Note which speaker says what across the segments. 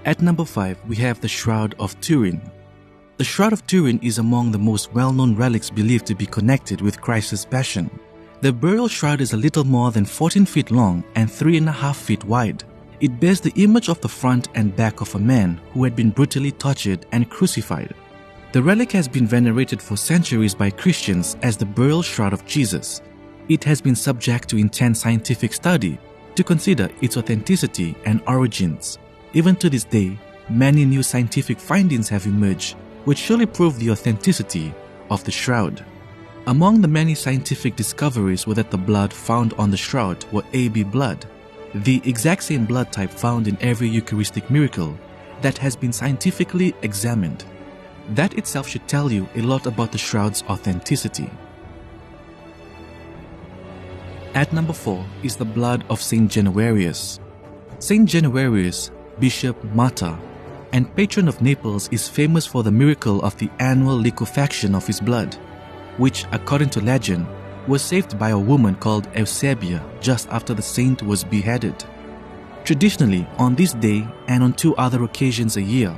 Speaker 1: At number 5, we have the Shroud of Turin. The Shroud of Turin is among the most well-known relics believed to be connected with Christ's Passion. The burial shroud is a little more than 14 feet long and 3.5 feet wide. It bears the image of the front and back of a man who had been brutally tortured and crucified. The relic has been venerated for centuries by Christians as the burial shroud of Jesus. It has been subject to intense scientific study to consider its authenticity and origins. Even to this day, many new scientific findings have emerged which surely prove the authenticity of the shroud. Among the many scientific discoveries were that the blood found on the shroud were AB blood, the exact same blood type found in every Eucharistic miracle that has been scientifically examined. That itself should tell you a lot about the shroud's authenticity. At number 4 is the blood of Saint Januarius. Saint Januarius, bishop, martyr, and patron of Naples, is famous for the miracle of the annual liquefaction of his blood, which, according to legend, was saved by a woman called Eusebia just after the saint was beheaded. Traditionally, on this day and on 2 other occasions a year,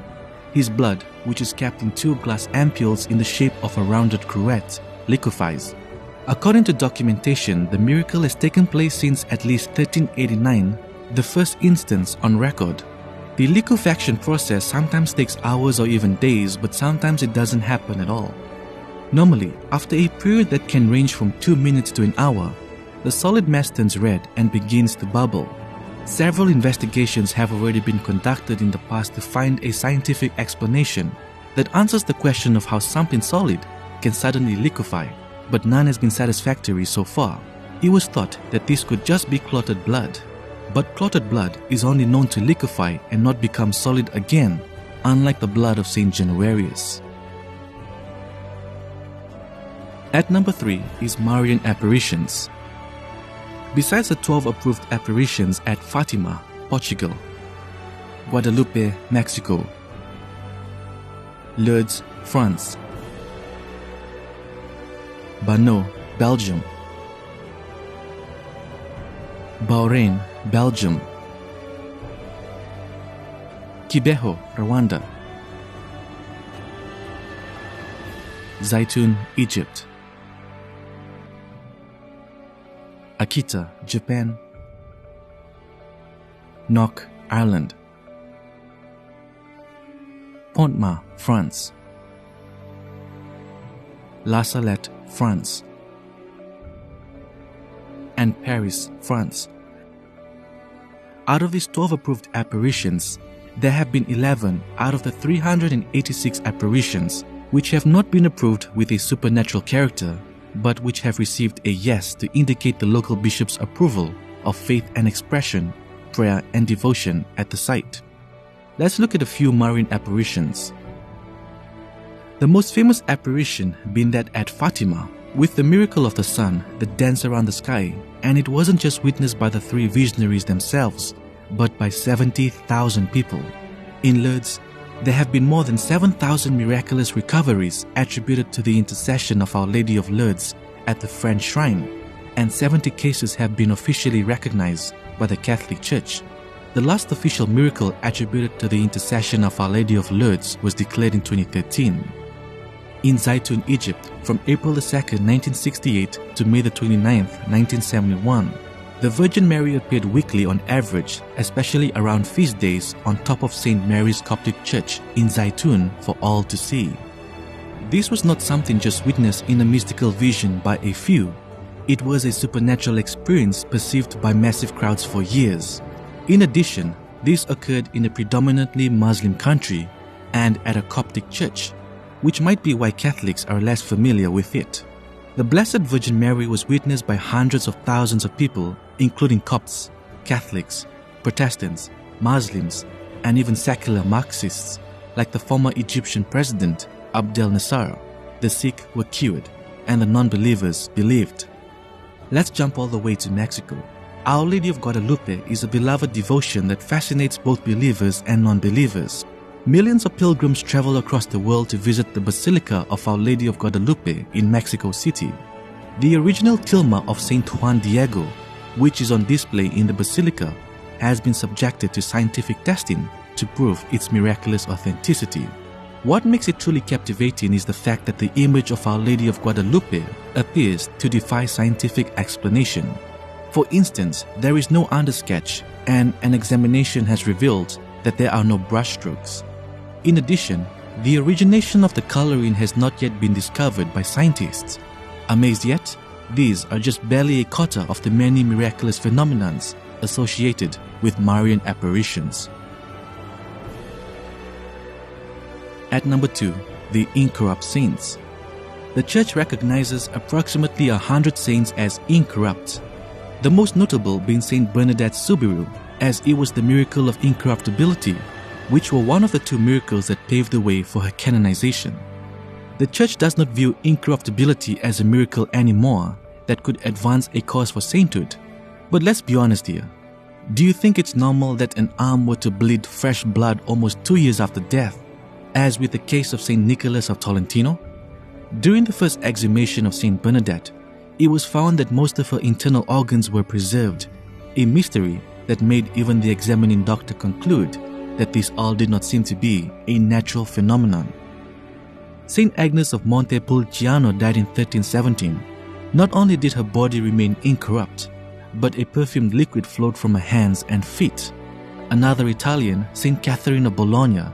Speaker 1: his blood, which is kept in 2 glass ampoules in the shape of a rounded cruet, liquefies. According to documentation, the miracle has taken place since at least 1389, the first instance on record. The liquefaction process sometimes takes hours or even days, but sometimes it doesn't happen at all. Normally, after a period that can range from 2 minutes to an hour, the solid mass turns red and begins to bubble. Several investigations have already been conducted in the past to find a scientific explanation that answers the question of how something solid can suddenly liquefy, but none has been satisfactory so far. It was thought that this could just be clotted blood. But clotted blood is only known to liquefy and not become solid again, unlike the blood of Saint Januarius. At number 3 is Marian apparitions. Besides the 12 approved apparitions at Fatima, Portugal, Guadalupe, Mexico, Lourdes, France, Bano, Belgium, Bahrain, Belgium, Kibeho, Rwanda, Zaitun, Egypt, Akita, Japan, Knock, Ireland, Pontmain, France, La Salette, France, and Paris, France. Out of these 12 approved apparitions, there have been 11 out of the 386 apparitions which have not been approved with a supernatural character, but which have received a yes to indicate the local bishop's approval of faith and expression, prayer and devotion at the site. Let's look at a few Marian apparitions. The most famous apparition being that at Fatima, with the miracle of the sun that danced around the sky, and it wasn't just witnessed by the 3 visionaries themselves, but by 70,000 people. In Lourdes, there have been more than 7,000 miraculous recoveries attributed to the intercession of Our Lady of Lourdes at the French shrine, and 70 cases have been officially recognized by the Catholic Church. The last official miracle attributed to the intercession of Our Lady of Lourdes was declared in 2013. In Zaitun, Egypt, from April 2, 1968 to May 29, 1971, the Virgin Mary appeared weekly on average, especially around feast days, on top of St. Mary's Coptic Church in Zaitun for all to see. This was not something just witnessed in a mystical vision by a few. It was a supernatural experience perceived by massive crowds for years. In addition, this occurred in a predominantly Muslim country and at a Coptic church, which might be why Catholics are less familiar with it. The Blessed Virgin Mary was witnessed by hundreds of thousands of people, including Copts, Catholics, Protestants, Muslims, and even secular Marxists, like the former Egyptian president Abdel Nasser. The sick were cured, and the non-believers believed. Let's jump all the way to Mexico. Our Lady of Guadalupe is a beloved devotion that fascinates both believers and non-believers. Millions of pilgrims travel across the world to visit the Basilica of Our Lady of Guadalupe in Mexico City. The original tilma of Saint Juan Diego, which is on display in the basilica, has been subjected to scientific testing to prove its miraculous authenticity. What makes it truly captivating is the fact that the image of Our Lady of Guadalupe appears to defy scientific explanation. For instance, there is no undersketch, and an examination has revealed that there are no brushstrokes. In addition, the origination of the coloring has not yet been discovered by scientists. Amazed yet? These are just barely a quarter of the many miraculous phenomena associated with Marian apparitions. At number 2, the incorrupt saints. The Church recognizes approximately 100 saints as incorrupt, the most notable being Saint Bernadette Soubirous, as it was the miracle of incorruptibility, which were one of the 2 miracles that paved the way for her canonization. The Church does not view incorruptibility as a miracle anymore that could advance a cause for sainthood. But let's be honest here. Do you think it's normal that an arm were to bleed fresh blood almost 2 years after death, as with the case of Saint Nicholas of Tolentino? During the first exhumation of Saint Bernadette, it was found that most of her internal organs were preserved, a mystery that made even the examining doctor conclude that this all did not seem to be a natural phenomenon. Saint Agnes of Montepulciano died in 1317. Not only did her body remain incorrupt, but a perfumed liquid flowed from her hands and feet. Another Italian, Saint Catherine of Bologna,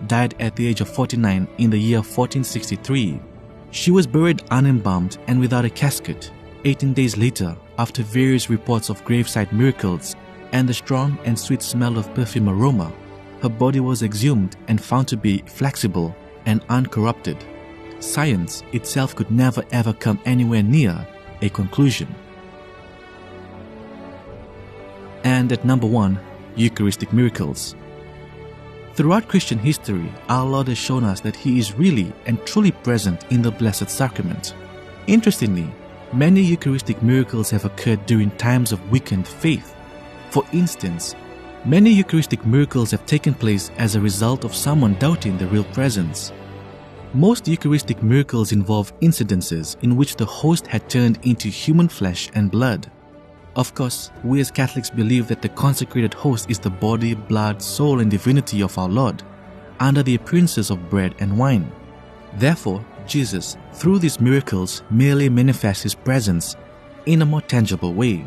Speaker 1: died at the age of 49 in the year 1463. She was buried unembalmed and without a casket 18 days later, after various reports of graveside miracles and the strong and sweet smell of perfume aroma. Her body was exhumed and found to be flexible and uncorrupted. Science itself could never ever come anywhere near a conclusion. And at number 1, Eucharistic miracles. Throughout Christian history, our Lord has shown us that He is really and truly present in the Blessed Sacrament. Interestingly, many Eucharistic miracles have occurred during times of weakened faith. For instance, many Eucharistic miracles have taken place as a result of someone doubting the real presence. Most Eucharistic miracles involve incidences in which the host had turned into human flesh and blood. Of course, we as Catholics believe that the consecrated host is the body, blood, soul, and divinity of our Lord, under the appearances of bread and wine. Therefore, Jesus, through these miracles, merely manifests His presence in a more tangible way.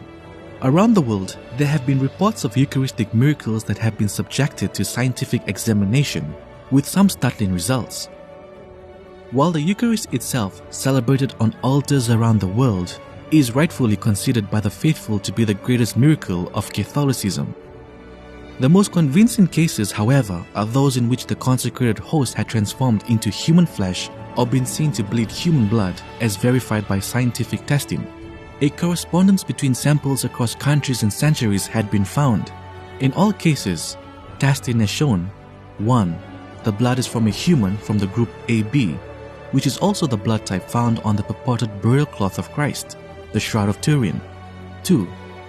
Speaker 1: Around the world, there have been reports of Eucharistic miracles that have been subjected to scientific examination, with some startling results. While the Eucharist itself, celebrated on altars around the world, is rightfully considered by the faithful to be the greatest miracle of Catholicism. The most convincing cases, however, are those in which the consecrated host had transformed into human flesh or been seen to bleed human blood, as verified by scientific testing. A correspondence between samples across countries and centuries had been found. In all cases, testing has shown: 1. The blood is from a human from the group AB, which is also the blood type found on the purported burial cloth of Christ, the Shroud of Turin. 2.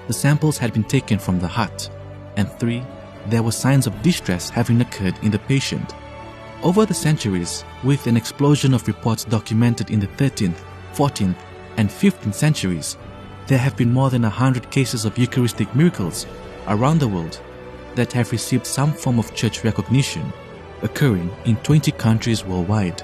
Speaker 1: The samples had been taken from the heart. And 3. There were signs of distress having occurred in the patient. Over the centuries, with an explosion of reports documented in the 13th, 14th, and 15th centuries, there have been more than 100 cases of Eucharistic miracles around the world that have received some form of church recognition, occurring in 20 countries worldwide.